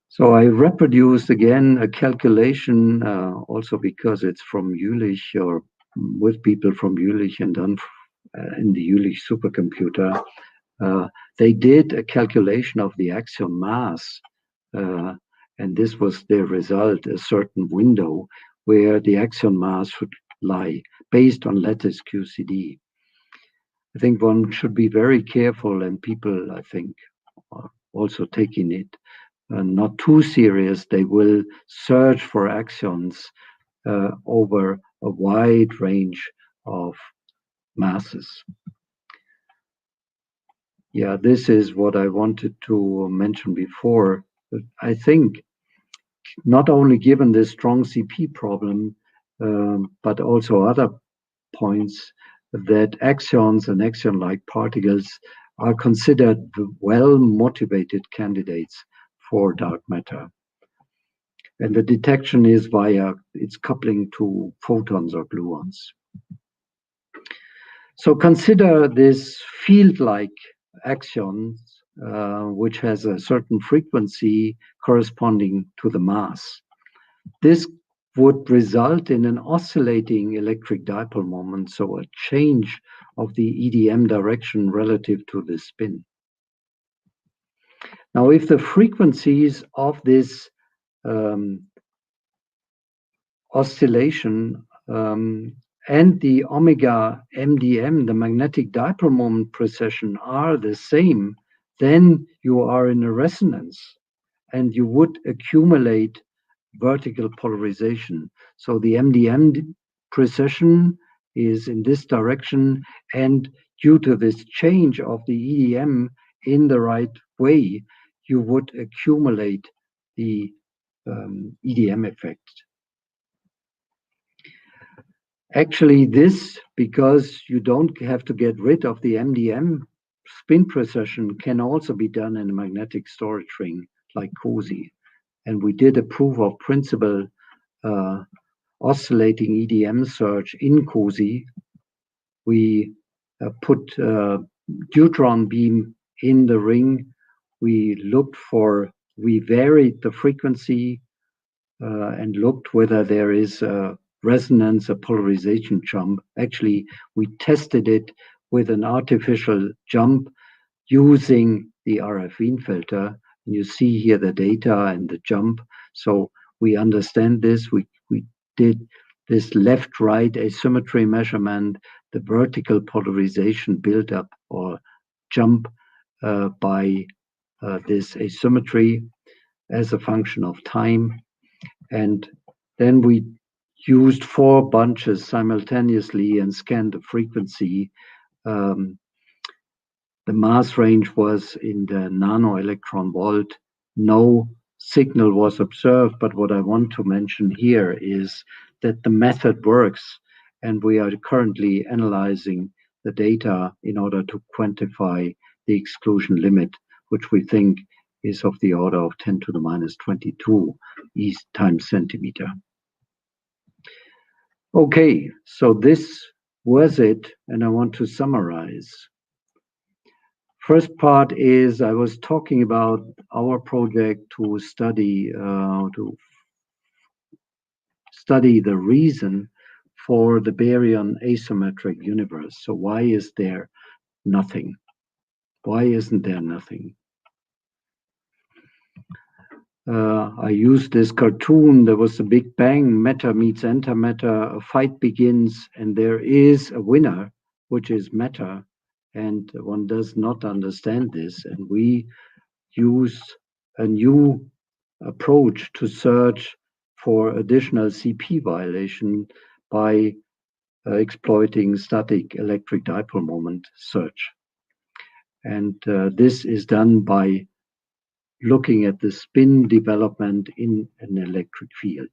So I reproduced again a calculation, also because it's from Jülich or with people from Jülich and done in the Jülich supercomputer. They did a calculation of the axion mass, and this was their result, a certain window where the axion mass lie based on lattice QCD. I think one should be very careful, and people, I think, are also taking it not too serious. They will search for axions over a wide range of masses. Yeah, this is what I wanted to mention before. But I think not only given this strong CP problem, but also other points, that axions and axion-like particles are considered well-motivated candidates for dark matter. And the detection is via its coupling to photons or gluons. So consider this field-like axion, which has a certain frequency corresponding to the mass. This would result in an oscillating electric dipole moment, so a change of the EDM direction relative to the spin. Now, if the frequencies of this oscillation and the omega MDM, the magnetic dipole moment precession, are the same, then you are in a resonance and you would accumulate vertical polarization. So the MDM precession is in this direction, and due to this change of the EDM in the right way, you would accumulate the EDM effect. Actually, this, because you don't have to get rid of the MDM spin precession, can also be done in a magnetic storage ring like COSY. And we did a proof of principle oscillating EDM search in COSY. We put deuteron beam in the ring. We varied the frequency and looked whether there is a resonance, a polarization jump. Actually, we tested it with an artificial jump using the RF Wien filter. And you see here the data and the jump. So we understand this. We did this left-right asymmetry measurement, the vertical polarization build-up or jump by this asymmetry as a function of time. And then we used 4 bunches simultaneously and scanned the frequency. The mass range was in the nano electron volt. No signal was observed, but what I want to mention here is that the method works, and we are currently analyzing the data in order to quantify the exclusion limit, which we think is of the order of 10 to the minus 22 times centimeter. Okay, so this was it, and I want to summarize. First part is I was talking about our project to study the reason for the baryon asymmetric universe. So why is there nothing? Why isn't there nothing? I used this cartoon. There was a big bang, matter meets antimatter, a fight begins, and there is a winner, which is matter. And one does not understand this. And we use a new approach to search for additional CP violation by exploiting static electric dipole moment search. And this is done by looking at the spin development in an electric field.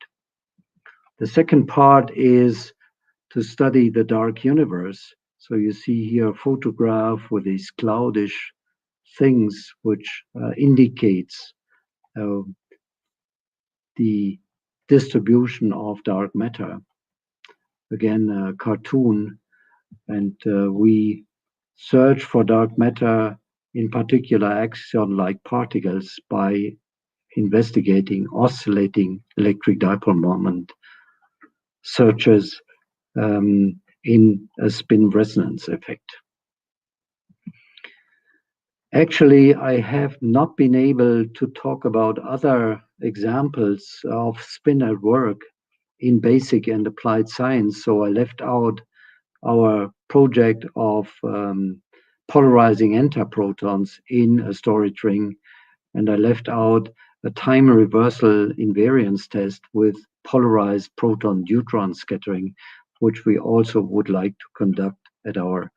The second part is to study the dark universe. So you see here a photograph with these cloudish things, which indicates the distribution of dark matter. Again, a cartoon, and we search for dark matter, in particular axion-like particles, by investigating oscillating electric dipole moment searches in a spin resonance effect. Actually, I have not been able to talk about other examples of spin at work in basic and applied science, so I left out our project of polarizing antiprotons in a storage ring, and I left out a time reversal invariance test with polarized proton-neutron scattering, which we also would like to conduct at our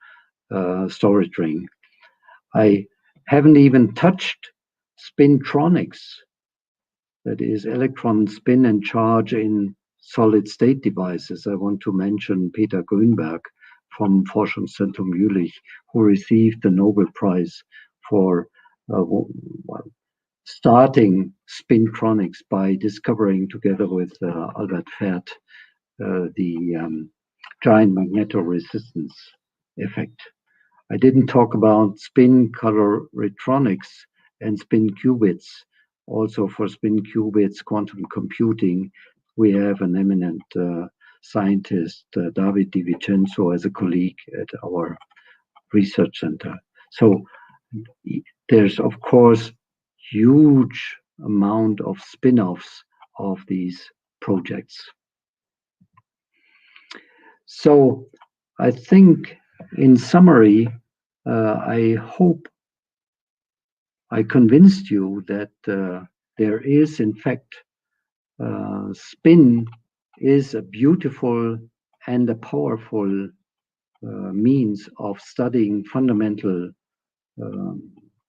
storage ring. I haven't even touched spintronics, that is electron spin and charge in solid state devices. I want to mention Peter Grünberg from Forschungszentrum Jülich, who received the Nobel Prize for starting spintronics by discovering, together with Albert Fert, the giant magnetoresistance effect. I didn't talk about spin caloritronics and spin qubits. Also for spin qubits quantum computing, we have an eminent scientist, David DiVincenzo, as a colleague at our research center. So there's, of course, huge amount of spin-offs of these projects. So I think, in summary, I hope I convinced you that there is, in fact, spin is a beautiful and a powerful means of studying fundamental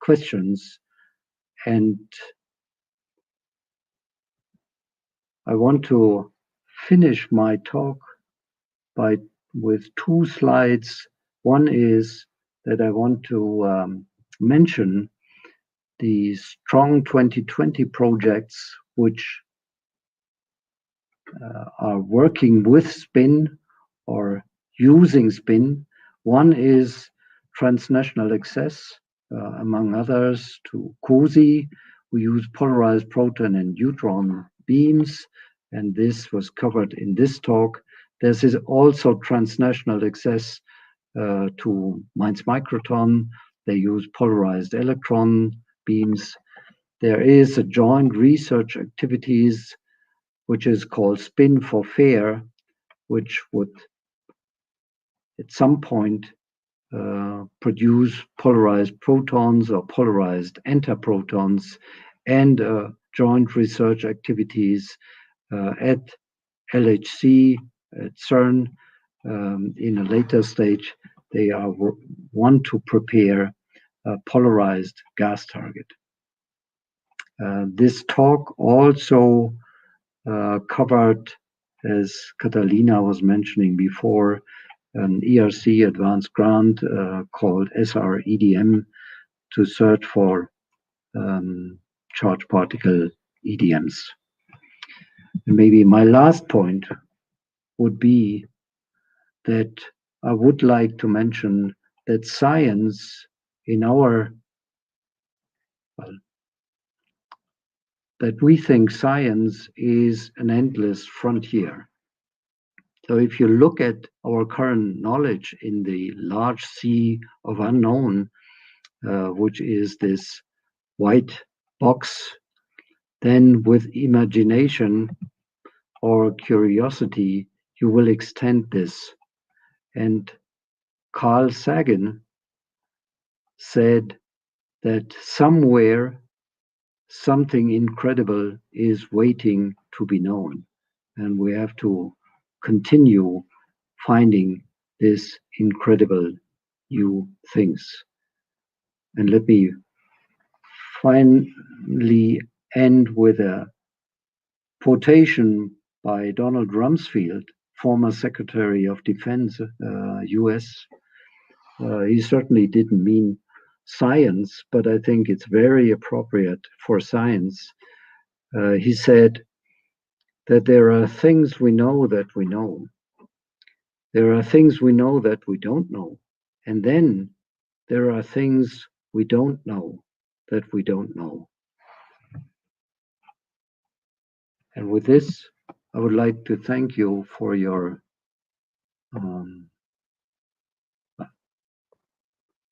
questions. And I want to finish my talk with two slides. One is that I want to mention the strong 2020 projects which are working with spin or using spin. One is transnational access, among others, to COSI. We use polarized proton and neutron beams, and this was covered in this talk. There is also transnational access to Mainz Microtron. They use polarized electron beams. There is a joint research activities which is called Spin for Fair, which would at some point produce polarized protons or polarized antiprotons, and joint research activities at LHC, at CERN. In a later stage, they want to prepare a polarized gas target. This talk also covered, as Catalina was mentioning before, an ERC advanced grant called SR-EDM to search for charged particle EDMs. And maybe my last point would be that I would like to mention that science in our, that we think science is an endless frontier. So if you look at our current knowledge in the large sea of unknown, which is this white box, then with imagination or curiosity, you will extend this. And Carl Sagan said that somewhere something incredible is waiting to be known, and we have to continue finding this incredible new things. And let me finally end with a quotation by Donald Rumsfeld, former Secretary of Defense, US. He certainly didn't mean science, but I think it's very appropriate for science. He said that there are things we know that we know. There are things we know that we don't know. And then there are things we don't know that we don't know. And with this, I would like to thank you for your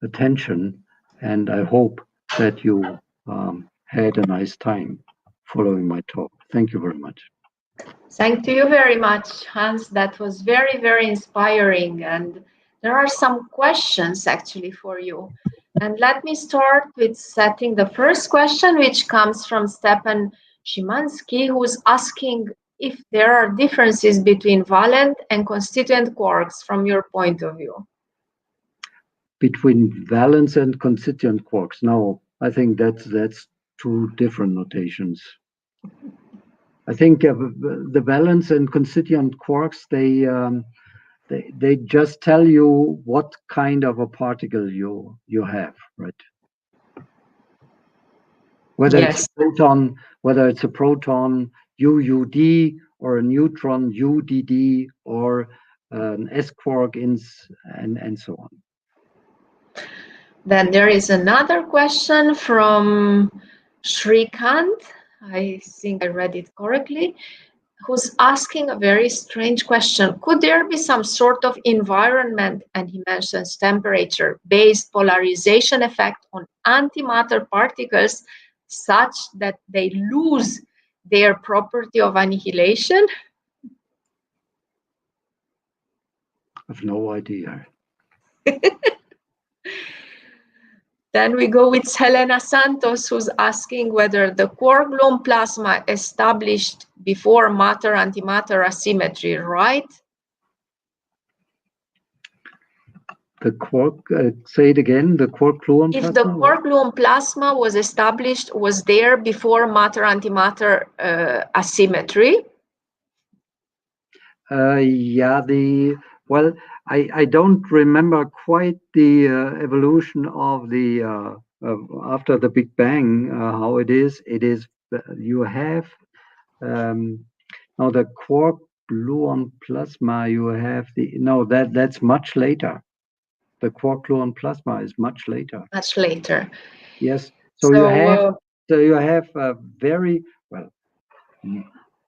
attention, and I hope that you had a nice time following my talk. Thank you very much. Thank you very much, Hans. That was very, very inspiring. And there are some questions actually for you. And let me start with setting the first question, which comes from Stepan Szymanski, who's asking if there are differences between valent and constituent quarks from your point of view. Between valence and constituent quarks. No, I think that's two different notations. I think the valence and constituent quarks, they just tell you what kind of a particle you have, right? Whether it's a proton, UUD, or a neutron UDD, or an S quark and so on. Then there is another question from Shrikant, I think I read it correctly, who's asking a very strange question. Could there be some sort of environment, and he mentions temperature-based polarization effect on antimatter particles such that they lose their property of annihilation? I have no idea. Then we go with Helena Santos, who's asking whether the quark-gluon plasma established before matter-antimatter asymmetry, right? The quark, say it again, the quark-gluon plasma? If the quark-gluon plasma was established, was there before matter-antimatter asymmetry? Well, I don't remember quite the evolution of the after the Big Bang, how it is. You have now the quark-gluon plasma. You have that's much later. The quark-gluon plasma is much later. Much later. Yes. So you have a very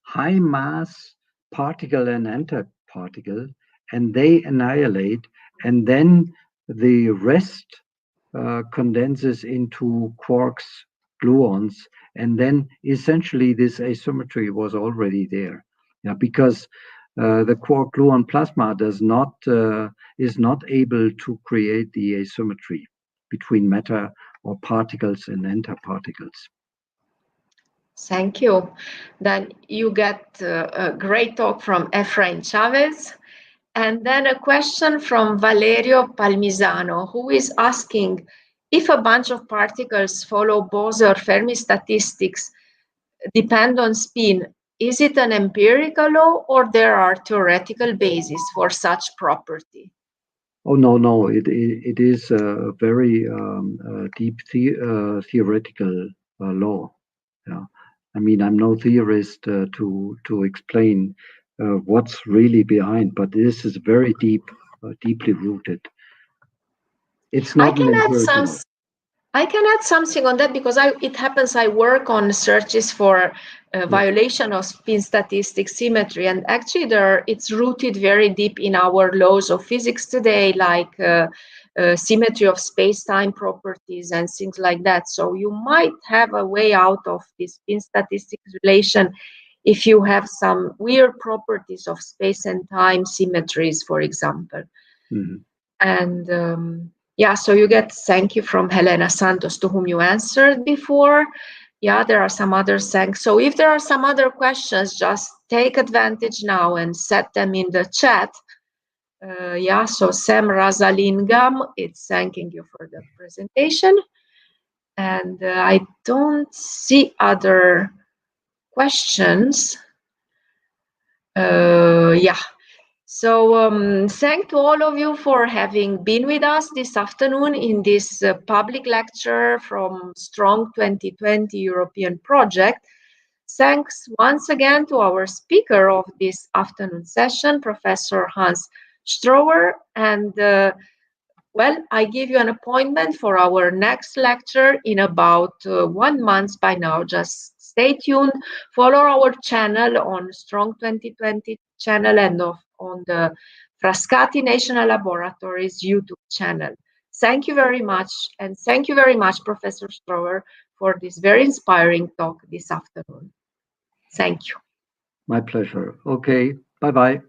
high mass particle and antiparticle, and they annihilate, and then the rest condenses into quarks, gluons, and then essentially this asymmetry was already there. Yeah, because the quark-gluon plasma is not able to create the asymmetry between matter or particles and antiparticles. Thank you. Then you get a great talk from Efrain Chavez. And then a question from Valerio Palmisano, who is asking if a bunch of particles follow Bose-Fermi statistics depend on spin, is it an empirical law or there are theoretical bases for such property? Oh, no, it is a very deep theoretical law. Yeah. I mean, I'm no theorist to explain what's really behind, but this is very deeply rooted. It's not I can add something on that because it happens I work on searches for violation of spin statistics symmetry, and actually it's rooted very deep in our laws of physics today, like symmetry of space-time properties and things like that. So you might have a way out of this spin statistics relation if you have some weird properties of space and time symmetries, for example. Mm-hmm. And so you get thank you from Helena Santos, to whom you answered before. Yeah, there are some other thanks. So if there are some other questions, just take advantage now and set them in the chat. So Sam Razalingam, it's thanking you for the presentation. And I don't see other questions. So thank to all of you for having been with us this afternoon in this public lecture from Strong 2020 European Project. Thanks once again to our speaker of this afternoon session, Professor Hans Strower. And I give you an appointment for our next lecture in about 1 month by now. Just stay tuned, follow our channel on Strong 2020 channel and on the Frascati National Laboratories YouTube channel. Thank you very much. And thank you very much, Professor Strower, for this very inspiring talk this afternoon. Thank you. My pleasure. Okay, bye-bye.